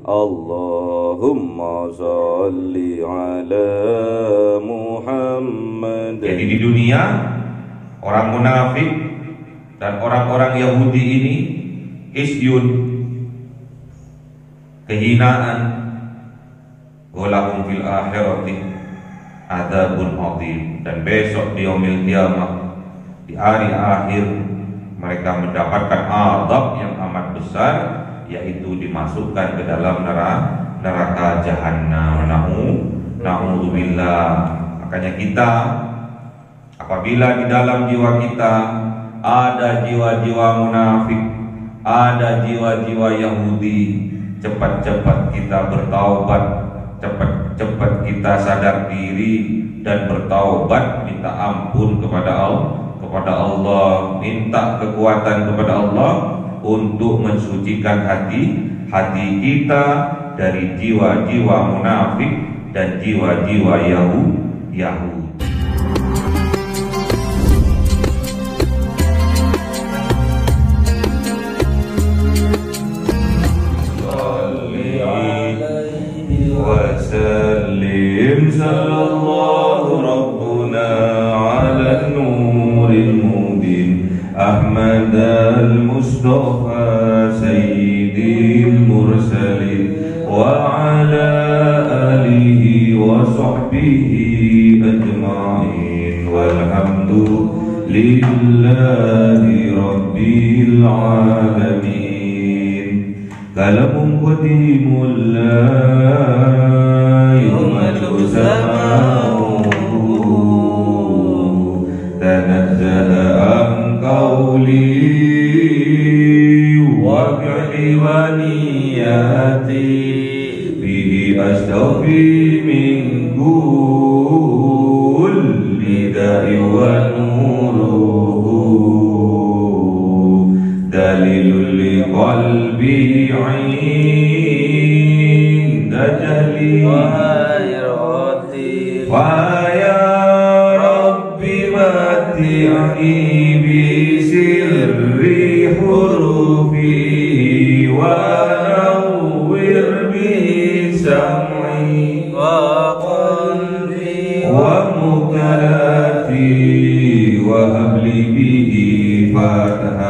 Allahumma salli ala Muhammad. Jadi di dunia orang munafik dan orang-orang Yahudi ini isyun, kehinaan, walahum fil akhirati adzabun adzim, dan besok di yaumil qiyamah, di hari akhir, mereka mendapatkan azab yang amat besar, yaitu dimasukkan ke dalam neraka jahanam. Na'udzubillah. Makanya kita, apabila di dalam jiwa kita ada jiwa-jiwa munafik, ada jiwa-jiwa Yahudi, cepat-cepat kita bertaubat, cepat-cepat kita sadar diri dan bertaubat, minta ampun kepada Allah, minta kekuatan kepada Allah untuk mensucikan hati kita dari jiwa-jiwa munafik dan jiwa-jiwa Yahudi. Wasallim sallallahu rabbuna ala nuril mubin Ahmad al-Mustafa sayyidil mursalin wa ala alihi wa sahbihi ajma'in walhamdu lillahi rabbil alamin. Kalamun qadimul la yumadu sama'uhu tanazzaha an qawli wa qali wa niyati bihi astaghfi min kulli da'i wa nuruhu dalilul li qalbi jahli wa ya rabbi mati'i bi sirri hurufi wa nawwir bi sam'i wa qalbi wa mukalati wa habli bihi fathan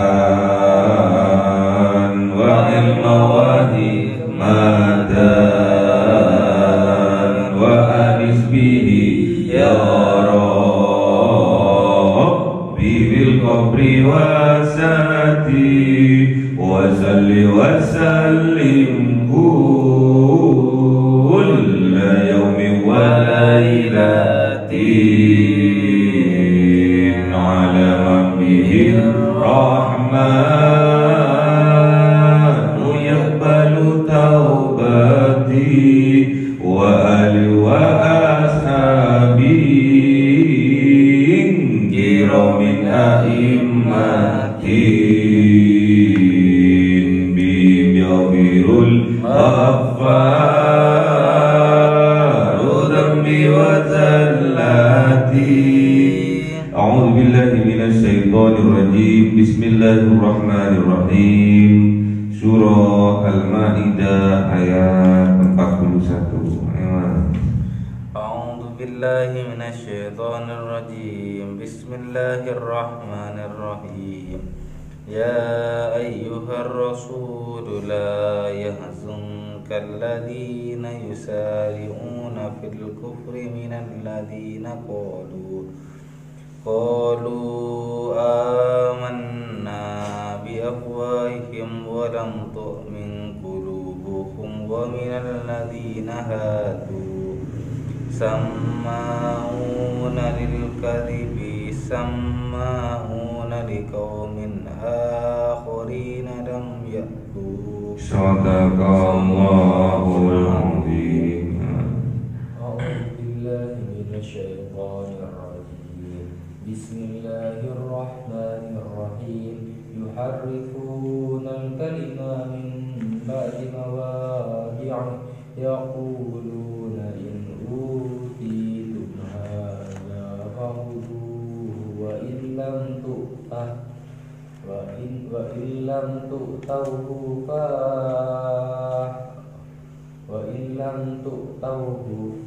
wa ilma wa madan wa anis bihi ya Rabbi bil qabri wa sanati wa salli wa sallim kulla yawmi wa laylatin ala mabihir rahman yaqbalu taubati wa ali wa ashabi kiramin a'immatin bim yawmirul ghaffar dhambi wa zallati. A'udzu billahi minasy syaithanir rajim. Bismillahirrahmanirrahim. Surah Al-Maidah ayat 41. A'udzu billahi minasy syaithanir rajim. Bismillahirrahmanirrahim. Ya ayyuhar rasul la yahzunka alladhina yusari'una fil kufri minal ladhina qalu amanna bi afwahihim wa lam tu'min qulubuhum wa minal ladhina hadu samma'una lil kadhibi samma'una liqaumin akharina lam ya'tu. Sadaqallahul azim. A'udzu billahi minasy syaithanir rajim. Bismillahirrahmanirrahim. Yuharrifuna al-kalima min ba'di mawadi'ih yaquluna in utitum hadza fakhudhuhu wa in lam tu'tah wa in lam tu'tahu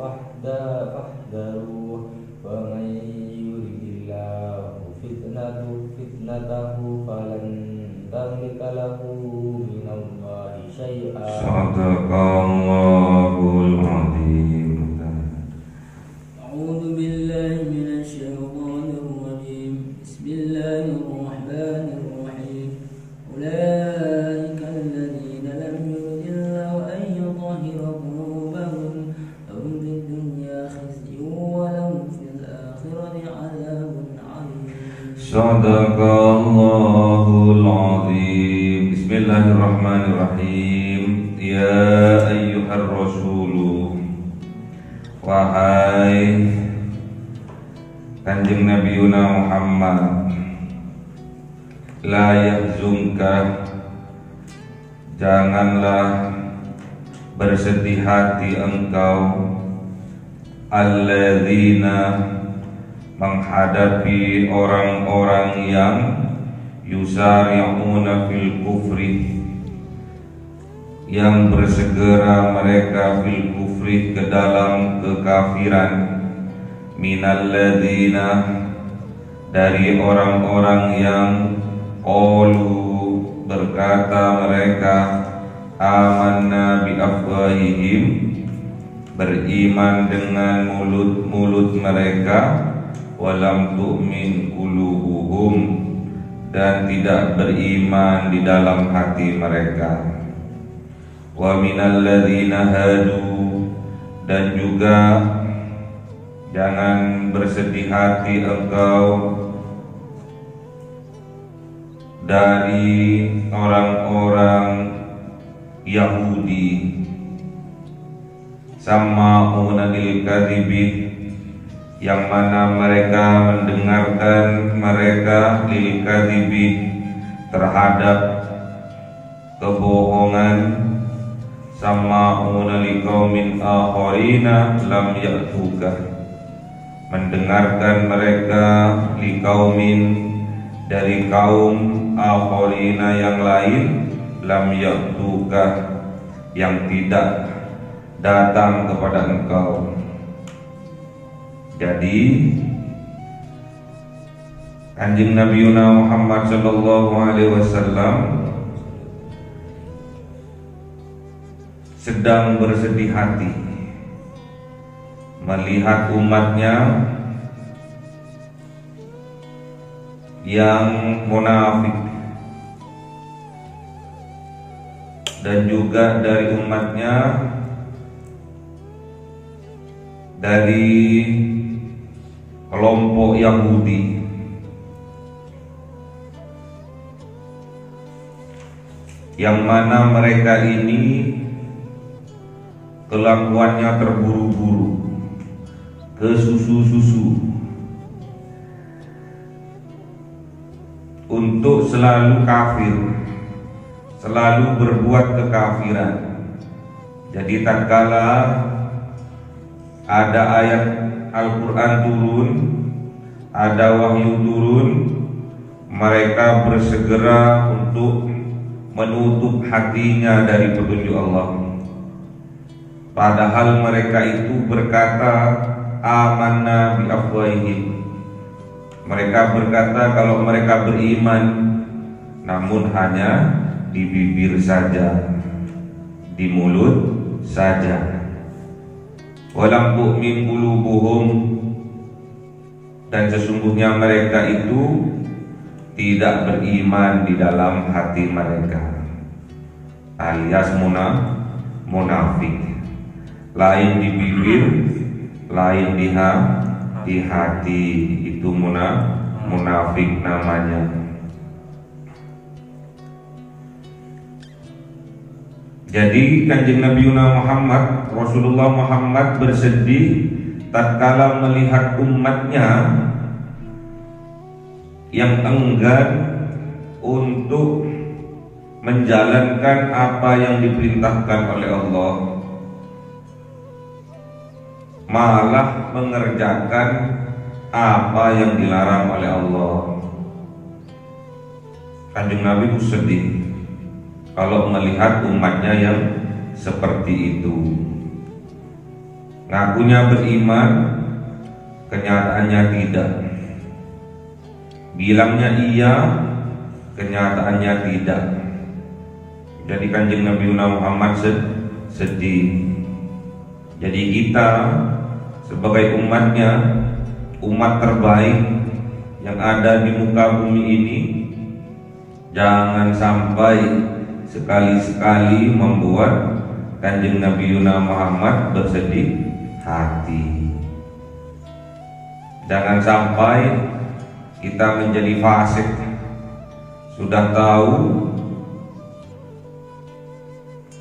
فاحذروه ومن يرد الله فتنته فلن تملك له من الله شيئا. Sadaqallahul azim. أعوذ بالله من الشيطان الرجيم. بسم الله الرحمن الرحيم. أولئك الذين لم يرد الله أن يطهر قلوبهم لهم في الدنيا خزي ولهم في الآخرة عذاب عظيم. Sadaqallahul azim. Bismillahirrahmanirrahim. Ya ayyuhar rasulu, wahai Kanjeng Nabiuna Muhammad, la yahzunka, janganlah bersedih hati engkau, alladzina, menghadapi orang-orang yang yusari'una fil kufri, yang bersegera mereka fil kufri, ke dalam kekafiran, minalladzina, dari orang-orang yang qalu, berkata mereka, amanna bi afwahihim, beriman dengan mulut-mulut mereka, walam tu'min qulubuhum, dan tidak beriman di dalam hati mereka. Wa minalladzina hadu, dan juga jangan bersedih hati engkau dari orang-orang Yahudi, sama'una lil kadhibi, yang mana mereka mendengarkan mereka lil kadhibi, terhadap kebohongan, sama'una liqaumin akharina lam ya'tuka, mendengarkan mereka liqaumin, dari kaum akharina yang lain, lam ya'tuka, yang tidak datang kepada engkau. Jadi Kanjeng Nabiuna Muhammad sallallahu alaihi wasallam sedang bersedih hati melihat umatnya yang munafik, dan juga dari umatnya dari kelompok Yahudi yang mana mereka ini kelakuannya terburu-buru, kesusu-susu, untuk selalu kafir, selalu berbuat kekafiran. Jadi tatkala ada ayat Al-Quran turun, ada wahyu turun, mereka bersegera untuk menutup hatinya dari petunjuk Allah. Padahal mereka itu berkata amanna bi afwahihim, mereka berkata kalau mereka beriman, namun hanya di bibir saja, di mulut saja. Walam tu'min qulubuhum, dan sesungguhnya mereka itu tidak beriman di dalam hati mereka, alias munafik. Lain di bibir, lain di hati, itu munafik namanya. Jadi Kanjeng Nabiuna Muhammad, Rasulullah Muhammad bersedih tatkala melihat umatnya yang enggan untuk menjalankan apa yang diperintahkan oleh Allah, malah mengerjakan apa yang dilarang oleh Allah. Kanjeng Nabi sedih kalau melihat umatnya yang seperti itu. ngakunya beriman, kenyataannya tidak. Bilangnya iya, kenyataannya tidak. Jadi Kanjeng Nabi Muhammad sedih. Jadi kita sebagai umatnya, umat terbaik yang ada di muka bumi ini, jangan sampai sekali-sekali membuat Kanjeng Nabi Muhammad bersedih hati. Jangan sampai kita menjadi fasik, sudah tahu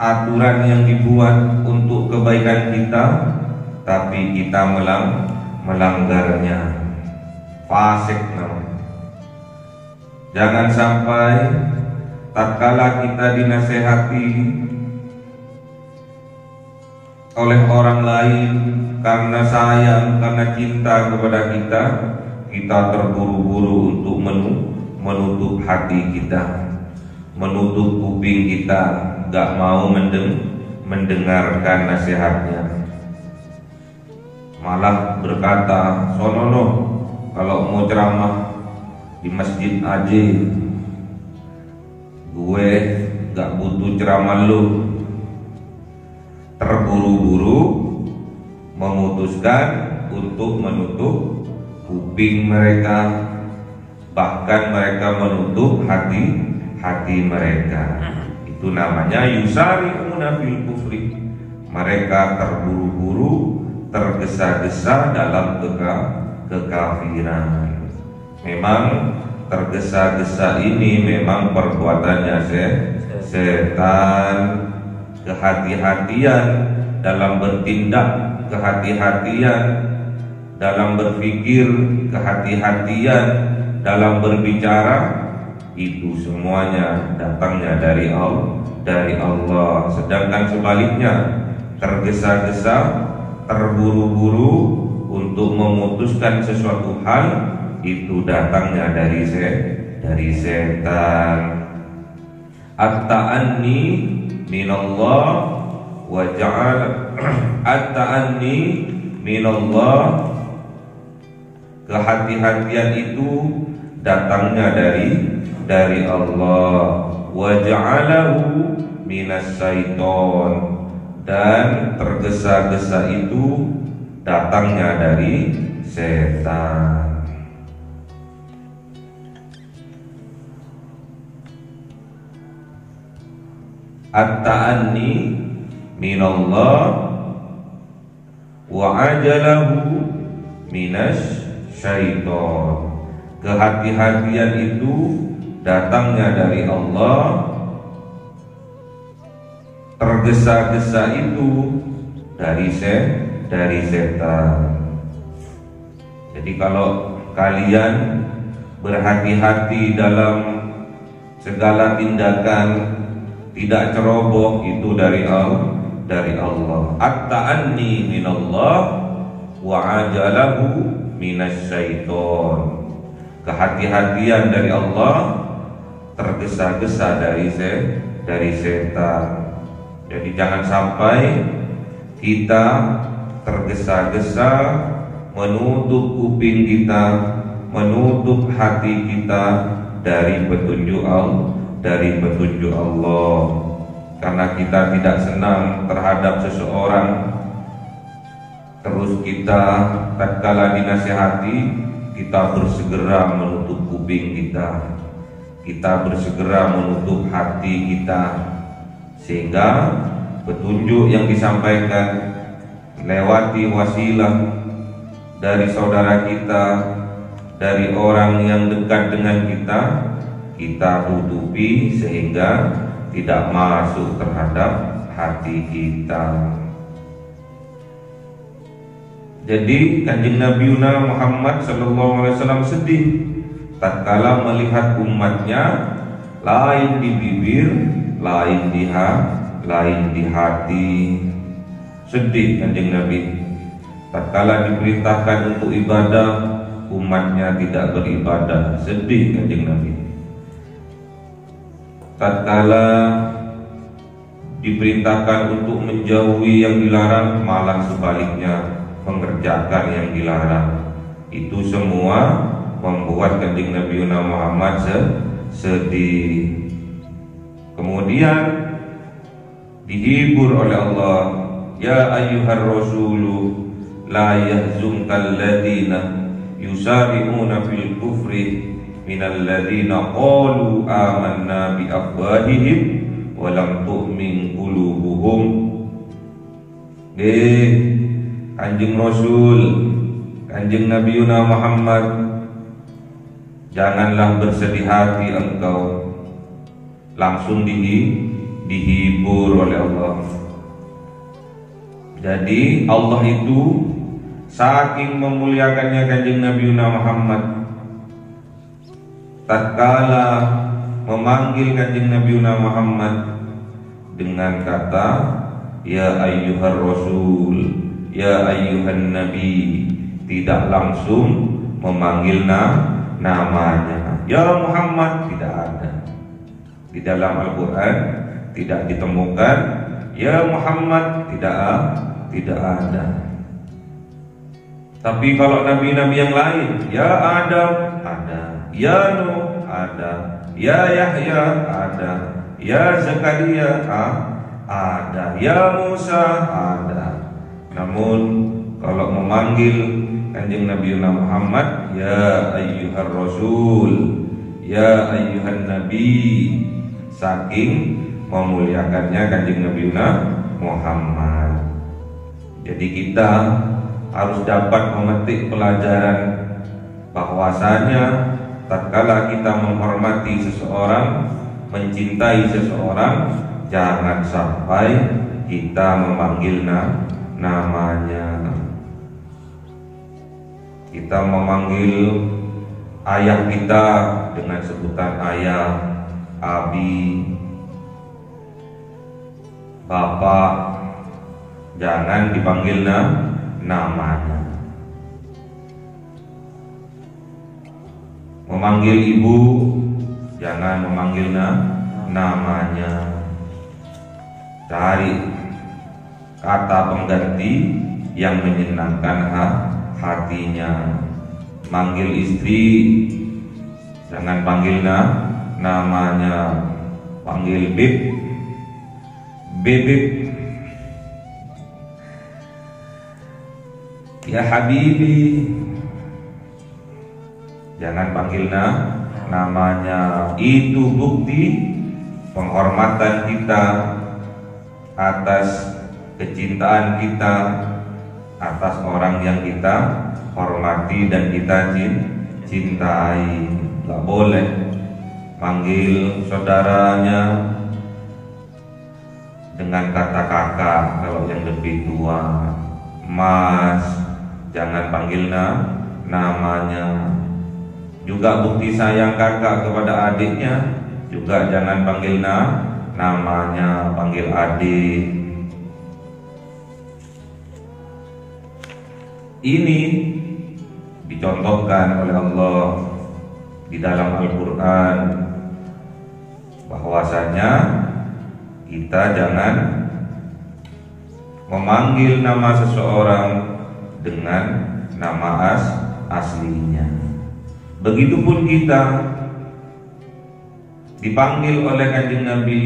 aturan yang dibuat untuk kebaikan kita, tapi kita melanggarnya. Fasik namanya. Jangan sampai tatkala kita dinasehati oleh orang lain karena sayang, karena cinta kepada kita, kita terburu-buru untuk menutup hati kita, menutup kuping kita, gak mau mendengarkan nasihatnya. Malah berkata, sonono kalau mau ceramah di masjid aja, gue gak butuh ceramah lu. Terburu-buru memutuskan untuk menutup kuping mereka, bahkan mereka menutup hati mereka. Itu namanya yusari'una fil kufri. Mereka terburu-buru, tergesa-gesa dalam kekafiran. Memang tergesa-gesa ini memang perbuatannya setan. Kehati-hatian dalam bertindak, kehati-hatian dalam berpikir, kehati-hatian dalam berbicara, itu semuanya datangnya dari Allah. Sedangkan sebaliknya, tergesa-gesa, terburu-buru untuk memutuskan sesuatu hal, itu datangnya dari setan. At-ta'anni minallah wa ja'ala at-ta'anni minallah, kehati-hatian itu datangnya dari Allah. Wa ja'alahu minas syaiton, dan tergesa-gesa itu datangnya dari setan. At-ta'anni minallah wa ajalahu minas syaiton, kehati-hatian itu datangnya dari Allah, tergesa-gesa itu dari setan. Jadi kalau kalian berhati-hati dalam segala tindakan, tidak ceroboh, itu dari Allah. At-ta'anni minallah wa ajalahu minas syaiton, kehati-hatian dari Allah, tergesa-gesa dari setan. Jadi jangan sampai kita tergesa-gesa menutup kuping kita, menutup hati kita dari petunjuk Allah, karena kita tidak senang terhadap seseorang, terus kita tatkala dinasihati, kita bersegera menutup kuping kita bersegera menutup hati kita, sehingga petunjuk yang disampaikan lewati wasilah dari saudara kita, dari orang yang dekat dengan kita tutupi sehingga tidak masuk terhadap hati kita. Jadi Kanjeng Nabi Muhammad SAW sedih tatkala melihat umatnya lain di bibir, lain di hati. Sedih Kanjeng Nabi tatkala diperintahkan untuk ibadah, umatnya tidak beribadah. Sedih Kanjeng Nabi tatkala diperintahkan untuk menjauhi yang dilarang, malah sebaliknya mengerjakan yang dilarang. Itu semua membuat Kanjeng Nabi Muhammad sedih. Kemudian dihibur oleh Allah, ya ayyuhar rasulu la yahzunka alladziina yusari'una fil kufri minal ladzina qalu amanna bi afwahihim wa lam tu'min qulubuhum. Kanjeng Rasul, Kanjeng Nabi Muhammad, janganlah bersedih hati engkau. Langsung dihibur oleh Allah. Jadi Allah itu saking memuliakannya Kanjeng Nabi Muhammad, tatkala memanggil Kanjeng Nabi Muhammad dengan kata ya ayyuhar rasul, ya ayyuhan nabi, tidak langsung memanggil namanya. Ya Muhammad tidak ada. Di dalam Al-Quran tidak ditemukan ya Muhammad, tidak ada. Tapi kalau nabi-nabi yang lain, ya Adam ada, ya Nuh ada, ya Yahya ada, ya Zakaria ada, ya Musa ada. Namun kalau memanggil Kanjeng Nabi Muhammad, ya ayyuhar rasul, ya ayyuhan nabi, saking memuliakannya Kanjeng Nabi Muhammad. Jadi kita harus dapat memetik pelajaran bahwasanya tatkala kita menghormati seseorang, mencintai seseorang, jangan sampai kita memanggil namanya. Kita memanggil ayah kita dengan sebutan ayah, abi, bapak, jangan dipanggil namanya. Memanggil ibu, jangan memanggil namanya. Cari kata pengganti yang menyenangkan hatinya. Manggil istri, jangan panggil namanya, panggil bebek. Ya Habibi, jangan panggil namanya. Itu bukti penghormatan kita atas kecintaan kita atas orang yang kita hormati dan kita cintai. Gak boleh panggil saudaranya dengan kata kakak kalau yang lebih tua. Mas, jangan panggil namanya. Juga bukti sayang kakak kepada adiknya, juga jangan panggil namanya, panggil adik. Ini dicontohkan oleh Allah di dalam Al-Quran, bahwasanya kita jangan memanggil nama seseorang dengan nama aslinya. Begitupun kita dipanggil oleh Kanjeng Nabi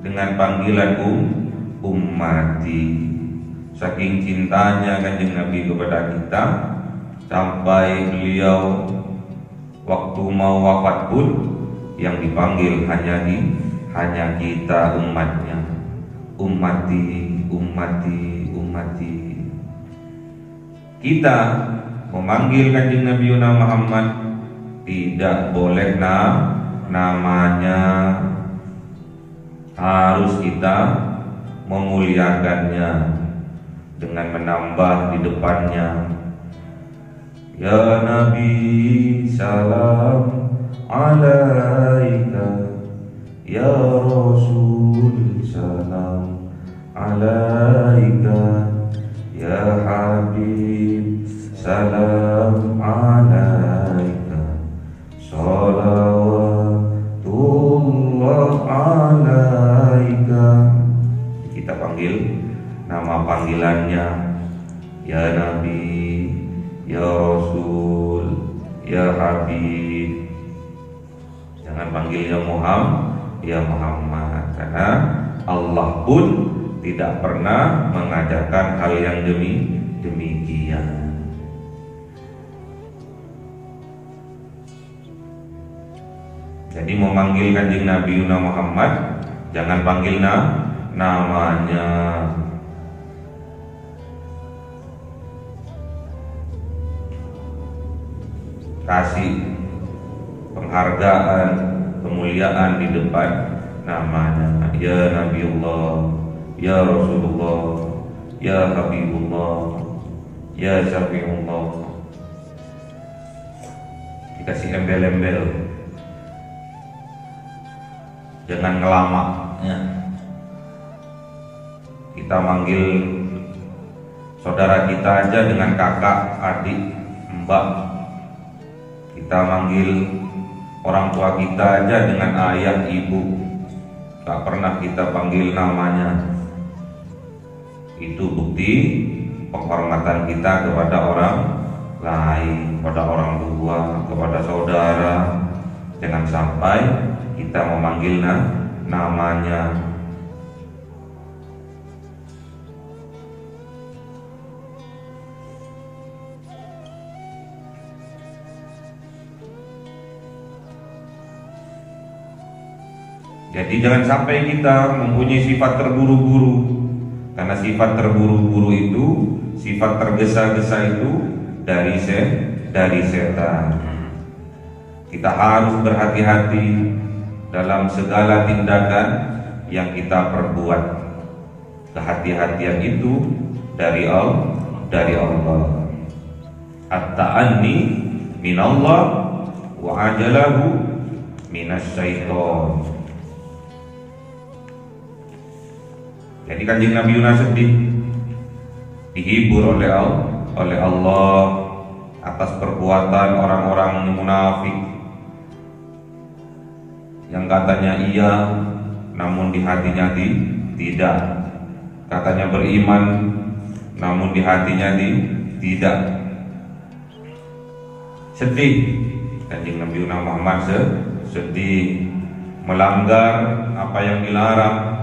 dengan panggilan ummati. Saking cintanya Kanjeng Nabi kepada kita, sampai beliau waktu mau wafat pun yang dipanggil hanya kita umatnya. Ummati, ummati, ummati. Kita memanggil Kanjeng Nabi Muhammad tidak boleh namanya, harus kita memuliakannya dengan menambah di depannya ya Nabi salam alaika, ya Rasul salam alaika, ya Habib salam alaika, salawatullah alaika. panggil nama panggilannya, ya Nabi, ya Rasul, ya Habib. Jangan panggil ya Muhammad, karena Allah pun tidak pernah mengajarkan hal yang demikian. Jadi memanggil Kanjeng Nabi Muhammad, jangan panggil namanya. Kasih penghargaan, kemuliaan di depan namanya. Ya Nabiullah, ya Rasulullah, ya Habibullah, ya Syafiullah. Dikasih embel-embel. Jangan ngelama ya. Kita manggil saudara kita aja dengan kakak, adik, mbak. Kita manggil orang tua kita aja dengan ayah, ibu. Tak pernah kita panggil namanya. Itu bukti penghormatan kita kepada orang lain, kepada orang tua, kepada saudara. Jangan sampai kita memanggil namanya. Jadi jangan sampai kita mempunyai sifat terburu-buru, karena sifat terburu-buru itu, sifat tergesa-gesa itu dari setan. Kita harus berhati-hati dalam segala tindakan yang kita perbuat. Kehati-hatian itu dari Allah. At-ta'anni minallah wa ajalahu minasyaiton. Jadi Kanjeng Nabi Yunus sedih, dihibur oleh Allah atas perbuatan orang-orang munafik yang katanya iya, namun di hatinya tidak. Katanya beriman, namun di hatinya tidak. Sedih Kanjeng Nabi Muhammad, sedih, melanggar apa yang dilarang,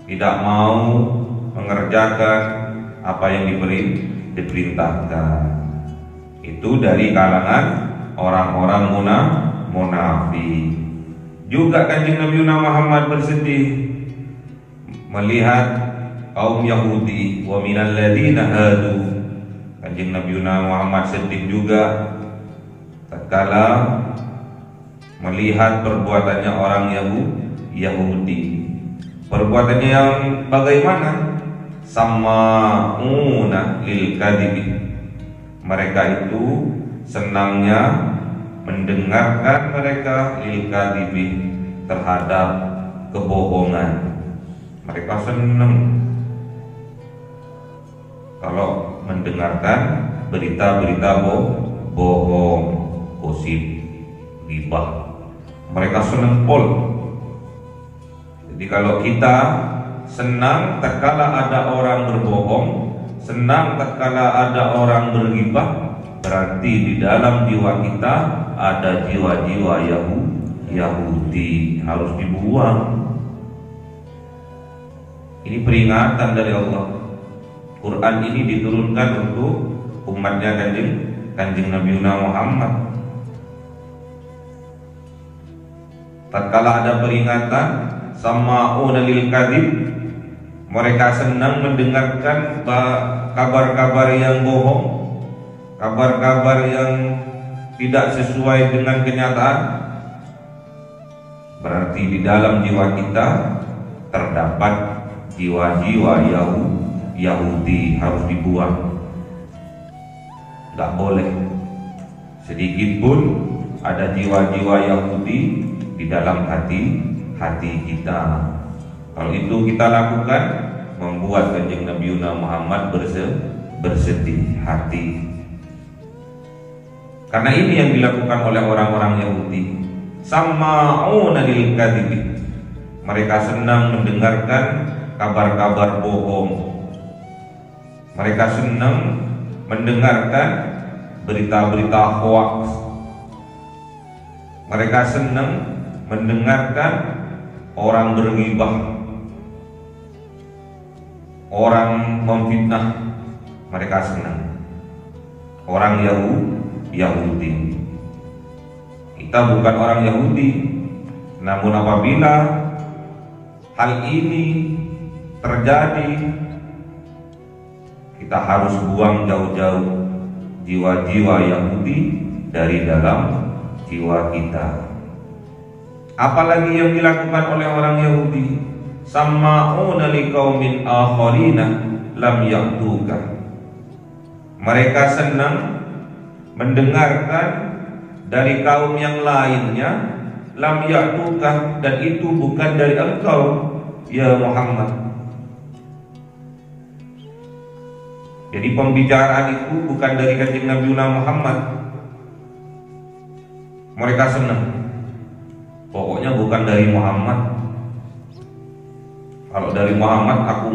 tidak mau mengerjakan apa yang diperintahkan. Itu dari kalangan orang-orang munafik. Juga Kanjeng Nabi Muhammad bersedih melihat kaum Yahudi wa minal ladzina hadu. Kanjeng Nabi Muhammad sedih juga tatkala melihat perbuatannya orang Yahudi. Perbuatannya yang bagaimana? Sama'una lil kadhibi. Mereka itu senangnya mendengarkan mereka lil kadhibi, terhadap kebohongan. Mereka senang kalau mendengarkan berita-berita bohong, gosip, ghibah. Mereka senang pol. Jadi kalau kita senang tatkala ada orang berbohong, senang tatkala ada orang berghibah, berarti di dalam jiwa kita ada jiwa-jiwa Yahudi, harus dibuang. Ini peringatan dari Allah. Quran ini diturunkan untuk umatnya Kanjeng Nabi Muhammad. Tatkala ada peringatan sama'una lil kadzib, mereka senang mendengarkan kabar-kabar yang bohong, kabar-kabar yang tidak sesuai dengan kenyataan. Berarti di dalam jiwa kita terdapat jiwa-jiwa Yahudi, harus dibuang. Tidak boleh sedikit pun ada jiwa-jiwa Yahudi di dalam hati kita. Kalau itu kita lakukan, membuat Kanjeng Nabi Muhammad bersedih hati. Karena ini yang dilakukan oleh orang-orang Yahudi. Sama'una lil kadhibi. Mereka senang mendengarkan kabar-kabar bohong. Mereka senang mendengarkan berita-berita hoax. Mereka senang mendengarkan orang berghibah, orang memfitnah. Mereka senang. Orang Yahudi. Kita bukan orang Yahudi. Namun apabila hal ini terjadi, kita harus buang jauh-jauh jiwa-jiwa Yahudi dari dalam jiwa kita. Apalagi yang dilakukan oleh orang Yahudi, samma'una liqaumin akharina lam ya'tuka. Mereka senang mendengarkan dari kaum yang lainnya, lam ya'tuka, dan itu bukan dari engkau ya Muhammad. Jadi pembicaraan itu bukan dari kanjeng Nabi Muhammad. Mereka senang, pokoknya bukan dari Muhammad. Kalau dari Muhammad aku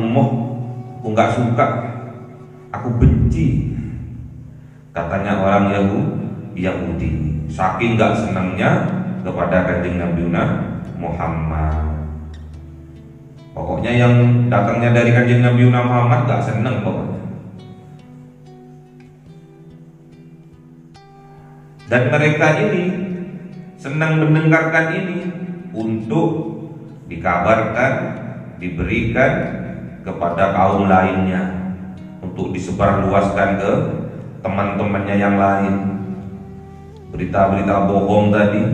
nggak suka, aku benci, katanya orang Yahudi. Saking nggak senangnya kepada kanjeng Nabi Muhammad. Pokoknya yang datangnya dari kanjeng Nabi Muhammad nggak senang pokoknya. Dan mereka ini senang mendengarkan ini untuk dikabarkan, diberikan kepada kaum lainnya, untuk disebarluaskan ke teman-temannya yang lain. Berita-berita bohong tadi,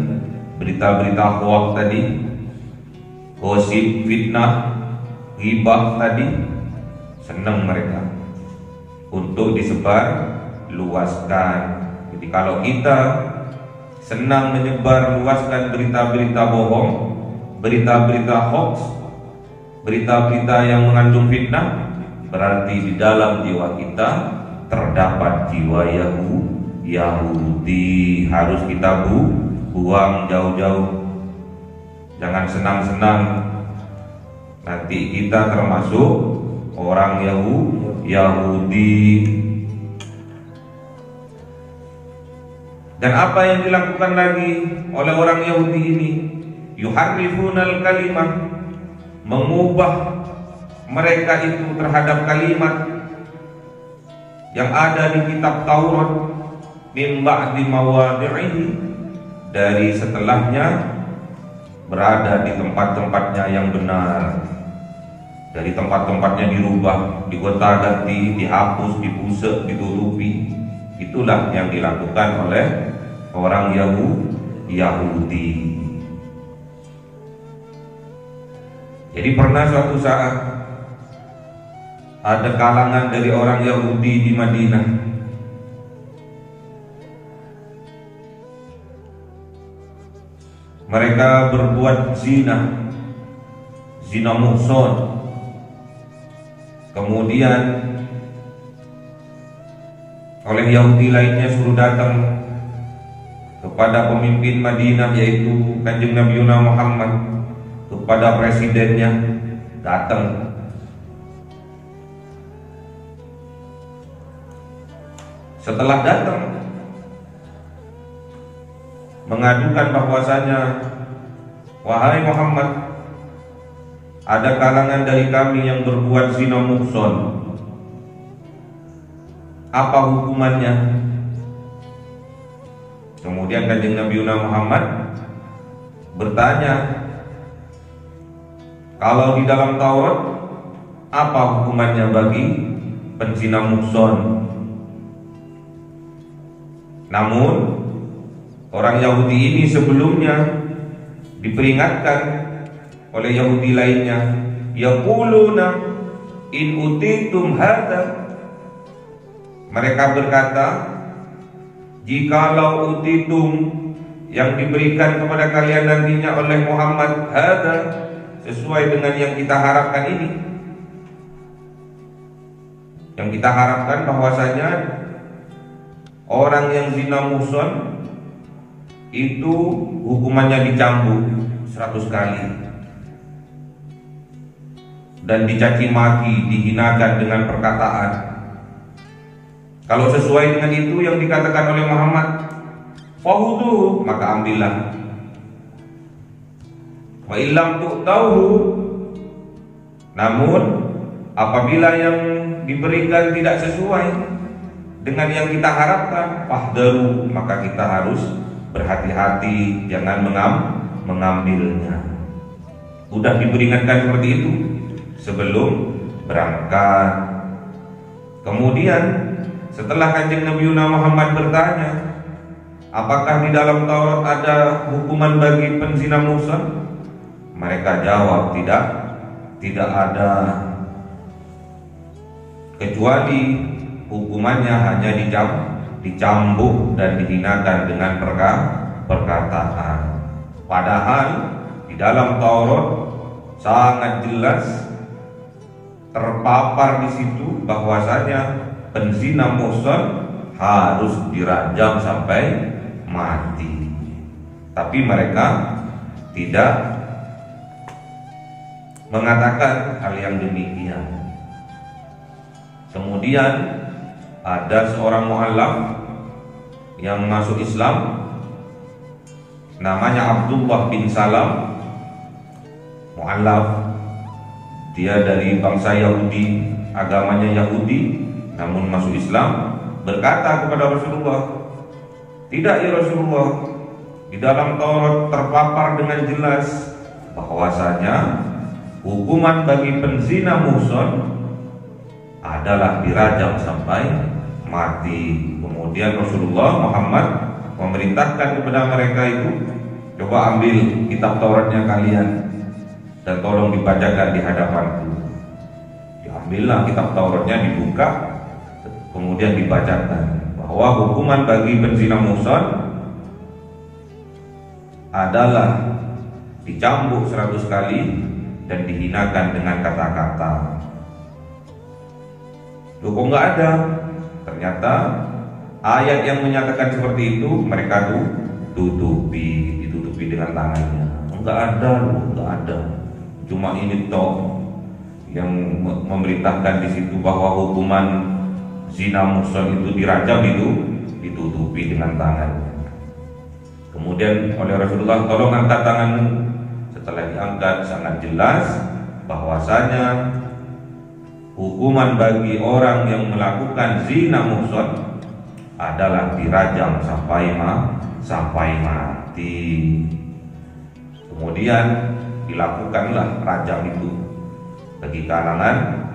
berita-berita hoax tadi, gosip, fitnah, ghibah tadi, senang mereka untuk disebarluaskan. Jadi kalau kita senang menyebarluaskan berita-berita bohong, berita-berita hoax, berita-berita yang mengandung fitnah, berarti di dalam jiwa kita terdapat jiwa Yahudi. Harus kita buang jauh-jauh. Jangan senang-senang, nanti kita termasuk orang Yahudi. Dan apa yang dilakukan lagi oleh orang Yahudi ini? Yuharrifunal kalimah, mengubah mereka itu terhadap kalimat yang ada di kitab Taurat, min ba'di mawadhi'ihi, dari setelahnya berada di tempat-tempatnya yang benar. Dari tempat-tempatnya dirubah, digonta-ganti, dihapus, dibusek, ditutupi. Itulah yang dilakukan oleh orang Yahudi. Jadi pernah suatu saat ada kalangan dari orang Yahudi di Madinah. Mereka berbuat zina muhson. Kemudian oleh Yahudi lainnya suruh datang kepada pemimpin Madinah, yaitu kanjeng Nabi Muhammad, kepada presidennya, datang. Setelah datang, mengadukan bahwasanya, wahai Muhammad, ada kalangan dari kami yang berbuat zina muhson. Apa hukumannya? Kemudian kanjeng Nabi Muhammad bertanya, kalau di dalam Taurat, apa hukumannya bagi penzina muhson? Namun orang Yahudi ini sebelumnya diperingatkan oleh Yahudi lainnya, yaquluna in utitum hadza. Mereka berkata, jikalau utitum, yang diberikan kepada kalian nantinya oleh Muhammad, hadza, sesuai dengan yang kita harapkan ini. Yang kita harapkan bahwasanya orang yang zina muhson itu hukumannya dicambuk 100 kali. dan dicaci maki, dihinakan dengan perkataan. Kalau sesuai dengan itu yang dikatakan oleh Muhammad, fahudu, maka ambillah. Wa illam tu'tauhu, namun apabila yang diberikan tidak sesuai dengan yang kita harapkan, fahdaru, maka kita harus berhati-hati, jangan mengambilnya. Udah diperingatkan seperti itu sebelum berangkat. Kemudian setelah Kanjeng Nabi Muhammad bertanya, apakah di dalam Taurat ada hukuman bagi penzina muhsan? Mereka jawab, tidak ada, kecuali hukumannya hanya dicambuk dan dihinakan dengan perkataan. Padahal di dalam Taurat sangat jelas terpapar di situ bahwasanya penzina muhsan harus dirajam sampai mati. Tapi mereka tidak mengatakan hal yang demikian. Kemudian ada seorang mu'allaf yang masuk Islam, namanya Abdullah bin Salam. Mu'allaf, dia dari bangsa Yahudi, agamanya Yahudi, namun masuk Islam, berkata kepada Rasulullah, tidak ya Rasulullah, di dalam Taurat terpapar dengan jelas bahwasanya hukuman bagi penzina muhsan adalah dirajam sampai mati. Kemudian Rasulullah Muhammad memerintahkan kepada mereka itu, coba ambil kitab Tauratnya kalian dan tolong dibacakan di hadapanku. Diambillah kitab Tauratnya, dibuka, kemudian dibacakan bahwa hukuman bagi penzina muhsan adalah dicambuk 100 kali dan dihinakan dengan kata-kata. Loh, kok nggak ada? Ternyata ayat yang menyatakan seperti itu mereka ditutupi dengan tangannya. Nggak ada loh, nggak ada. Cuma ini toh yang memerintahkan di situ bahwa hukuman zina muhsan itu dirajam, itu ditutupi dengan tangannya. Kemudian oleh Rasulullah, tolong angkat tanganmu. Setelah diangkat sangat jelas bahwasanya hukuman bagi orang yang melakukan zina muhsan adalah dirajam sampai mati. Kemudian dilakukanlah rajam itu bagi kalangan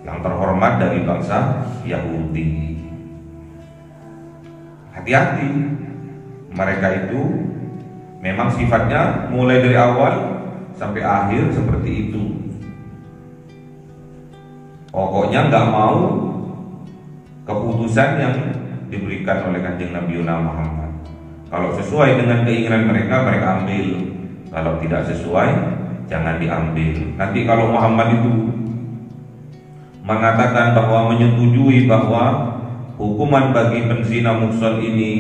yang terhormat dari bangsa Yahudi. Hati-hati, mereka itu memang sifatnya mulai dari awal sampai akhir seperti itu. Pokoknya nggak mau keputusan yang diberikan oleh Kanjeng Nabi Muhammad. Kalau sesuai dengan keinginan mereka, mereka ambil. Kalau tidak sesuai, jangan diambil. Nanti kalau Muhammad itu mengatakan bahwa menyetujui bahwa hukuman bagi penzina muhsan ini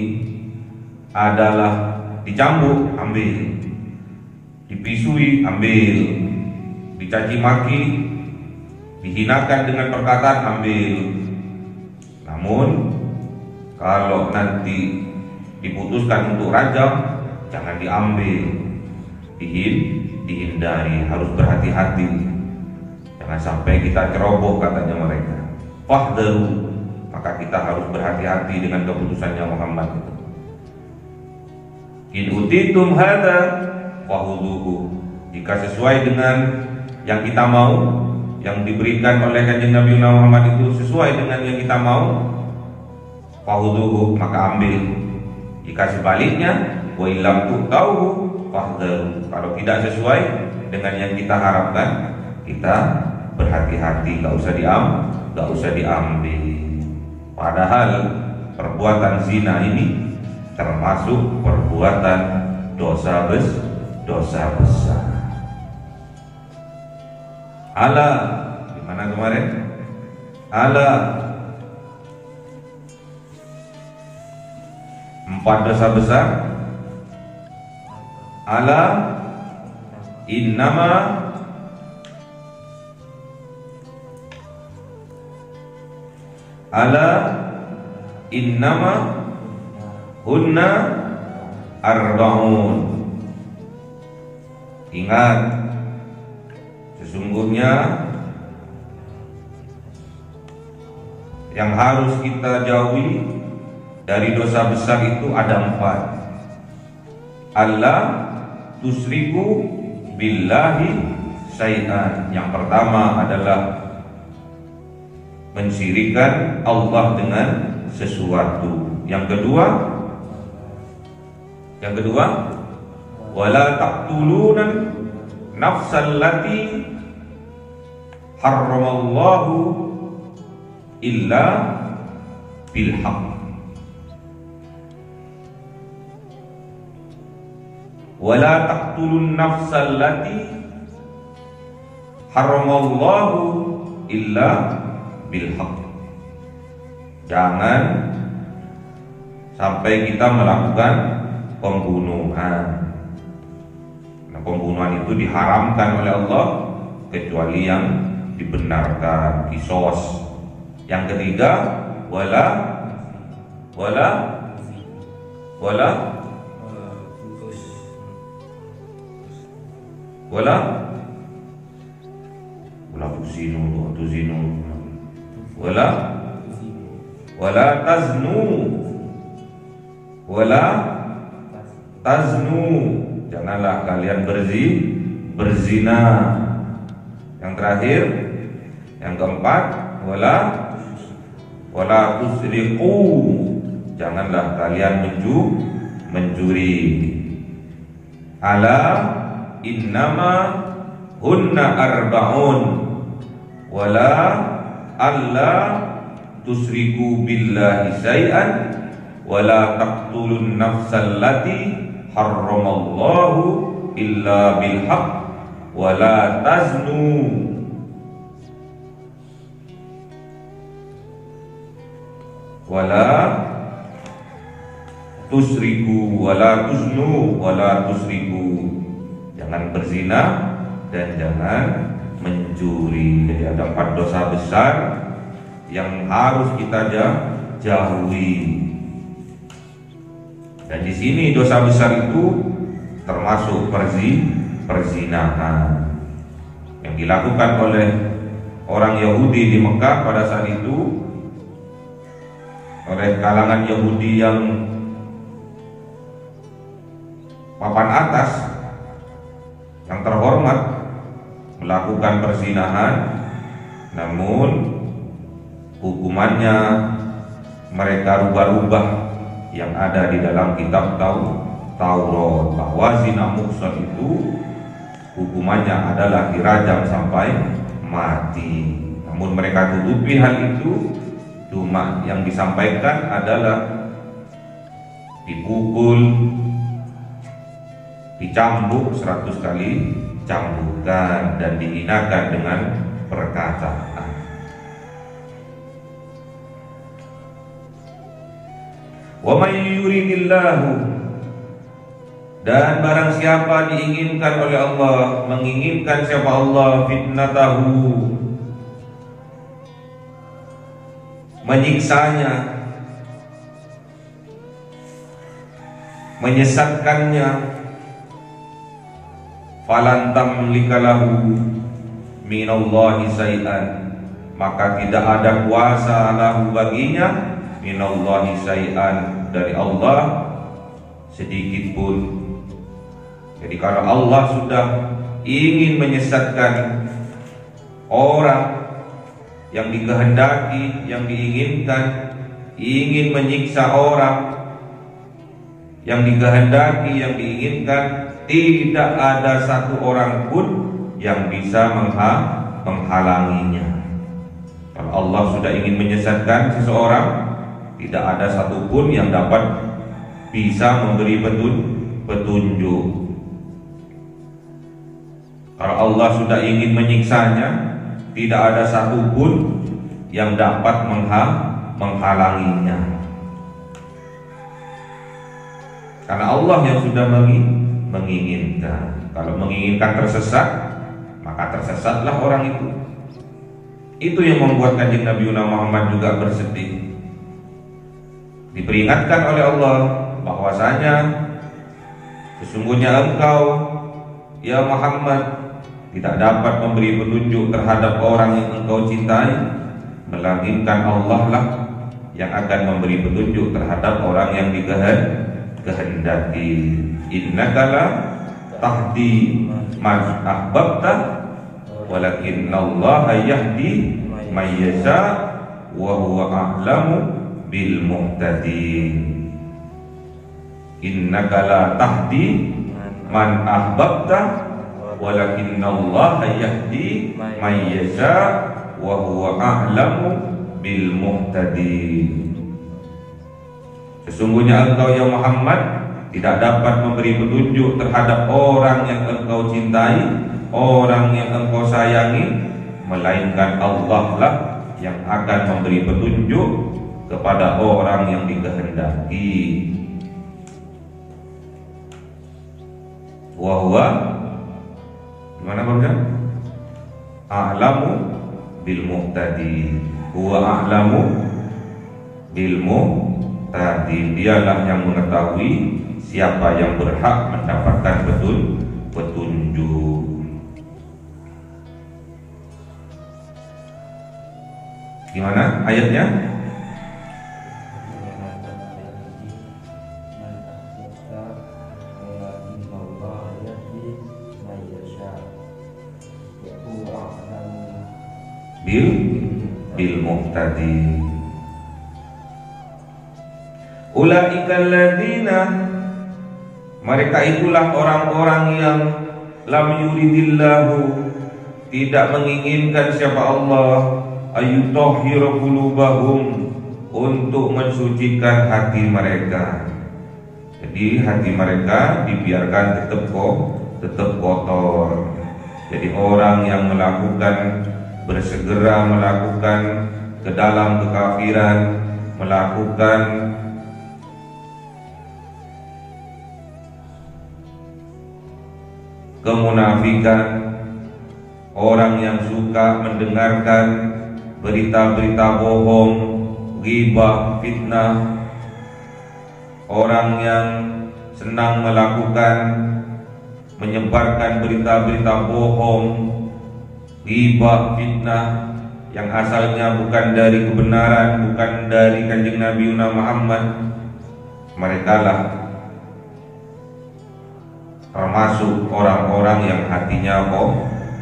adalah dicambuk, ambil. Dipisui, ambil. Dicaci maki, dihinakan dengan perkataan, ambil. Namun kalau nanti diputuskan untuk rajam, jangan diambil, dihindari, harus berhati-hati. Jangan sampai kita ceroboh, katanya mereka. Fahdaru, maka kita harus berhati-hati dengan keputusannya Muhammad itu. In utitum hadza fahuduhu, jika sesuai dengan yang kita mau, yang diberikan oleh Kanjeng Nabi Muhammad itu sesuai dengan yang kita mau, fahuduhu, maka ambil. Jika sebaliknya, wa illam tu'tauhu fahdharu, kalau tidak sesuai dengan yang kita harapkan, kita berhati-hati, gak usah diambil. Padahal perbuatan zina ini termasuk perbuatan dosa besar. Ala, gimana kemarin? Ala, 4 dosa besar. Ala innama Ala innama hunna arba'un. Ingat, sesungguhnya yang harus kita jauhi dari dosa besar itu ada 4. Allah tusriku billahi syai'an. Yang pertama adalah mensyirikkan Allah dengan sesuatu. Yang kedua wala taqtuluna nafsal lati harramallahu illa bil haqq. Wala taqtulun nafsal lati harramallahu illa bil haqq. Jangan sampai kita melakukan pembunuhan. Nah, pembunuhan itu diharamkan oleh Allah kecuali yang dibenarkan, qisas. Yang ketiga wala tuzinu wala taznu, janganlah kalian berzina. Yang terakhir, yang keempat, wala tusriqu, janganlah kalian mencuri. Ala innama hunna arba'un wala alla tusriku billahi syai'an wala taqtulun nafsal lati harramallahu illa bil haqq wala taznu. Wala tusriku wala tuznu wala tusriku, jangan berzina dan jangan mencuri. Jadi ada 4 dosa besar yang harus kita jauhi. Dan di sini dosa besar itu termasuk perzinahan yang dilakukan oleh orang Yahudi di Mekah pada saat itu, oleh kalangan Yahudi yang papan atas, yang terhormat, melakukan perzinahan. Namun hukumannya mereka rubah-rubah yang ada di dalam kitab Taurat, bahwa zina muhsan itu hukumannya adalah dirajam sampai mati. Namun mereka tutupi hal itu, cuma yang disampaikan adalah dipukul, dicambuk 100 kali cambukan, dan dihinakan dengan perkataan. Wa may yuridillahu, dan barang siapa diinginkan oleh Allah, menginginkan siapa Allah, fitnatahu, menyiksanya, menyesatkannya, falan tamlika lahu minallahi syai'an, maka tidak ada kuasa lahu baginya minallahi syai'an, dari Allah sedikit pun. Jadi kalau Allah sudah ingin menyesatkan orang yang dikehendaki, yang diinginkan, ingin menyiksa orang yang dikehendaki, yang diinginkan, tidak ada satu orang pun yang bisa menghalanginya. Kalau Allah sudah ingin menyesatkan seseorang, tidak ada satupun yang dapat bisa memberi petunjuk. Kalau Allah sudah ingin menyiksanya, tidak ada satupun yang dapat menghalanginya. Karena Allah yang sudah menginginkan. Kalau menginginkan tersesat, maka tersesatlah orang itu. Itu yang membuat Kanjeng Nabi Muhammad juga bersedih. Diperingatkan oleh Allah bahwasanya sesungguhnya engkau ya Muhammad tidak dapat memberi petunjuk terhadap orang yang engkau cintai, melainkan Allah lah yang akan memberi petunjuk terhadap orang yang dikehendaki. Innaka la tahdi man ahbabta walakinallaha yahdi may yasha wa huwa a'lamu bil muhtadin. Innaka la tahdi man ahbabta walakinallaha yahdi may yasha wa huwa a'lamu bil muhtadin. Sesungguhnya engkau ya Muhammad tidak dapat memberi petunjuk terhadap orang yang engkau cintai, orang yang engkau sayangi, melainkan Allah lah yang akan memberi petunjuk kepada orang yang dikehendaki. Wa huwa gimana barusan? A'lamu bil muhtadin. Huwa a'lamu bil muhtadin. Dialah yang mengetahui siapa yang berhak mendapatkan petunjuk. Gimana ayatnya? Bil muhtadi. Ulaika alladzina, mereka itulah orang-orang yang lam yuridillahu, tidak menginginkan siapa Allah ayutahhira qulubahum, untuk mensucikan hati mereka. Jadi hati mereka dibiarkan tetap kotor. Jadi orang yang bersegera melakukan ke dalam kekafiran, melakukan kemunafikan, orang yang suka mendengarkan berita-berita bohong, ghibah, fitnah, orang yang senang menyebarkan berita-berita bohong, ghibah, fitnah yang asalnya bukan dari kebenaran, bukan dari Kanjeng Nabi Muhammad. Mereka lah termasuk orang-orang yang hatinya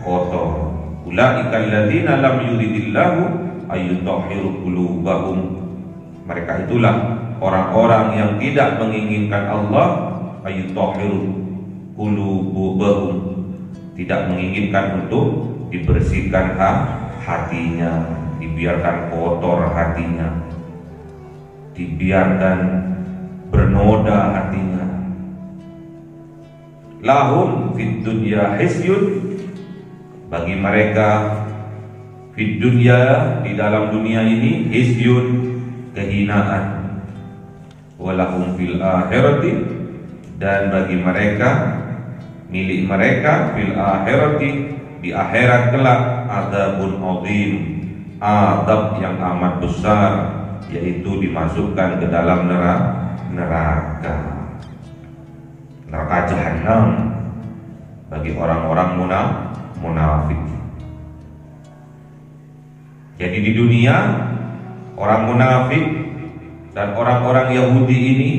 kotor. Ulaika alladzina lam yuridillahu ayyutahhiru qulubahum. Mereka itulah orang-orang yang tidak menginginkan Allah ayyutahhiru qulubahum, tidak menginginkan untuk dibersihkan hatinya, dibiarkan kotor hatinya, dibiarkan bernoda hatinya. Lahum fid dunya hisyun, bagi mereka fid dunya, di dalam dunia ini, hisyun, kehinaan. Walahum fil akhirati, dan bagi mereka, milik mereka, fil akhirati, di akhirat kelak, azabun azim, azab yang amat besar, yaitu dimasukkan ke dalam neraka jahanam bagi orang-orang munafik. Jadi di dunia orang munafik dan orang-orang Yahudi ini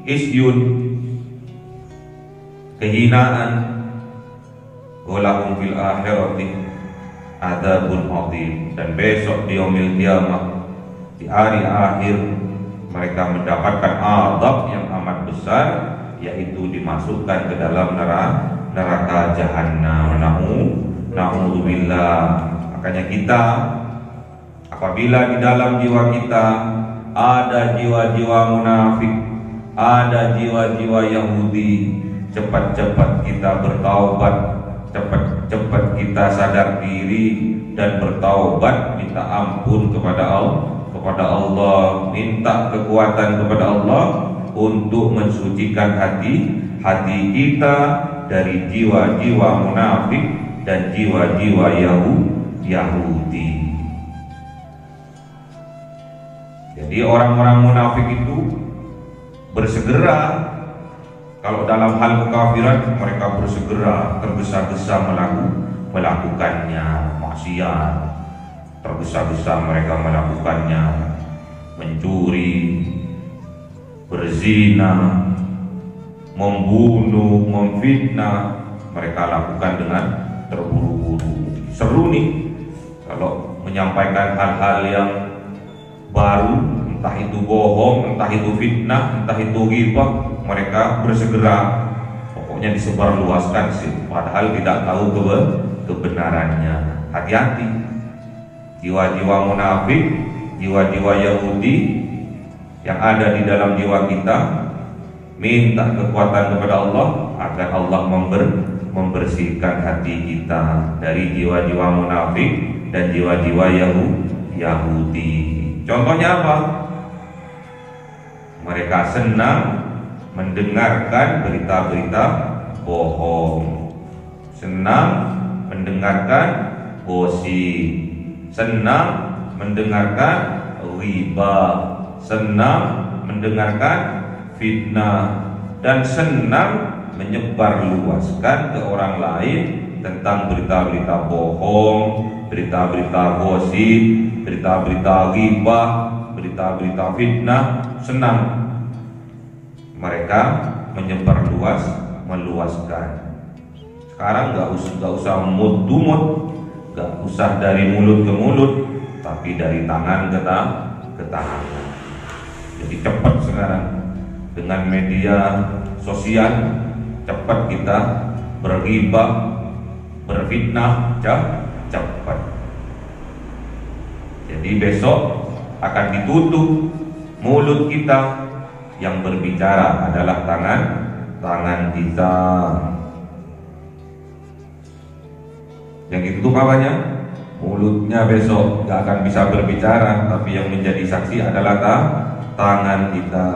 isyun, kehinaan. Walahum fil akhirati adzabun azim, dan besok di yaumil qiyamah, di hari akhir, mereka mendapatkan azab yang amat besar, yaitu dimasukkan ke dalam neraka jahanam. Na'udzubillah. Makanya kita, apabila di dalam jiwa kita ada jiwa-jiwa munafik, ada jiwa-jiwa Yahudi, cepat-cepat kita bertaubat, cepat-cepat kita sadar diri dan bertaubat, minta ampun kepada Allah, minta kekuatan kepada Allah untuk mensucikan hati kita dari jiwa-jiwa munafik dan jiwa-jiwa Yahudi. Jadi orang-orang munafik itu bersegera, kalau dalam hal kekafiran mereka bersegera tergesa-gesa melakukannya, maksiat, tergesa-gesa mereka melakukannya, mencuri, berzina, membunuh, memfitnah, mereka lakukan dengan terburu-buru. Seru nih kalau menyampaikan hal-hal yang baru, entah itu bohong, entah itu fitnah, entah itu ghibah, mereka bersegera, pokoknya disebarluaskan sih, padahal tidak tahu kebenarannya. Hati-hati, jiwa-jiwa munafik, jiwa-jiwa Yahudi yang ada di dalam jiwa kita, minta kekuatan kepada Allah agar Allah membersihkan hati kita dari jiwa-jiwa munafik dan jiwa-jiwa Yahudi. Contohnya apa? Mereka senang mendengarkan berita-berita bohong, senang mendengarkan gosip, senang mendengarkan ghibah, senang mendengarkan fitnah, dan senang menyebarluaskan ke orang lain tentang berita-berita bohong, berita-berita gosip, berita-berita ghibah, berita-berita fitnah. Senang mereka meluaskan. Sekarang nggak usah mut to mut, nggak usah dari mulut ke mulut, tapi dari tangan ke tangan. Jadi cepat sekarang dengan media sosial, cepat kita berghibah, berfitnah, cepat. Jadi besok akan ditutup mulut kita, yang berbicara adalah tangan kita. Yang ditutup apanya? Mulutnya besok gak akan bisa berbicara, tapi yang menjadi saksi adalah tangan kita.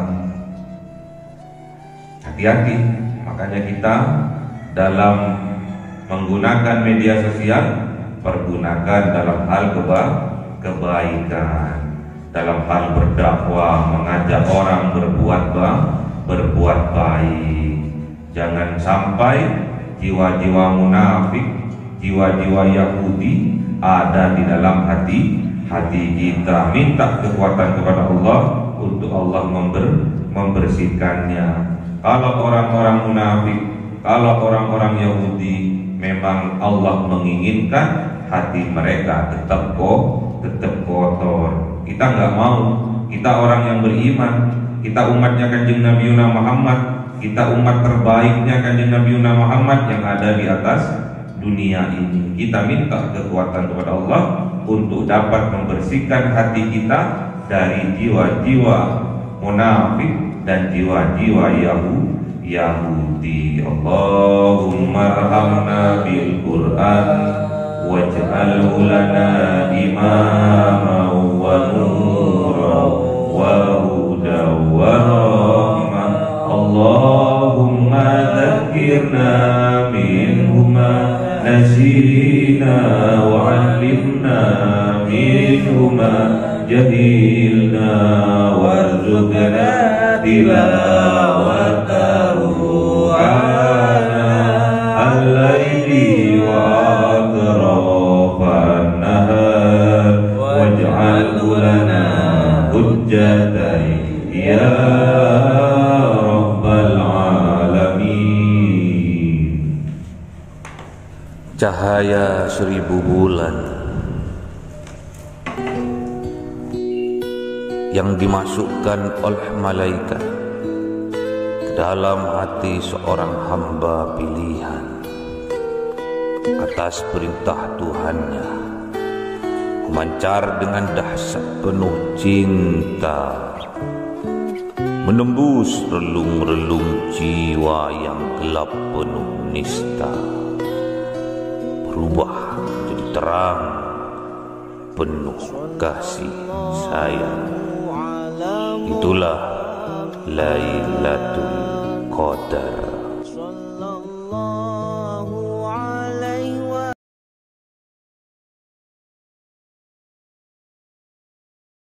Hati-hati, makanya kita dalam menggunakan media sosial, pergunakan dalam hal kebaikan, dalam hal berdakwah, mengajak orang berbuat baik. Jangan sampai jiwa-jiwa munafik, jiwa-jiwa Yahudi ada di dalam hati kita. Minta kekuatan kepada Allah untuk Allah membersihkannya. Kalau orang-orang munafik, kalau orang-orang Yahudi, memang Allah menginginkan hati mereka tetap kotor. Kita nggak mau. Kita orang yang beriman, kita umatnya Kanjeng Nabi Muhammad, kita umat terbaiknya Kanjeng Nabi Muhammad yang ada di atas dunia ini. Kita minta kekuatan kepada Allah untuk dapat membersihkan hati kita dari jiwa-jiwa munafik dan jiwa-jiwa Yahudi. Allahumma arhamna bil Qur'an waj'alhu lana imama wa nura wa huda wa rahmah. Allahumma dzakirna minhuma nasina wa 'allimna minhuma jahilna warzuqna tilawatahu ana al-laili wa atrafan nahar waj'alhu lana hujjatan ya rabbal alamin. Cahaya 1000 bulan yang dimasukkan oleh malaikat ke dalam hati seorang hamba pilihan atas perintah Tuhannya, memancar dengan dahsyat penuh cinta, menembus relung-relung jiwa yang gelap penuh nista, berubah menjadi terang penuh kasih sayang. Itulah Lailatul Qadar.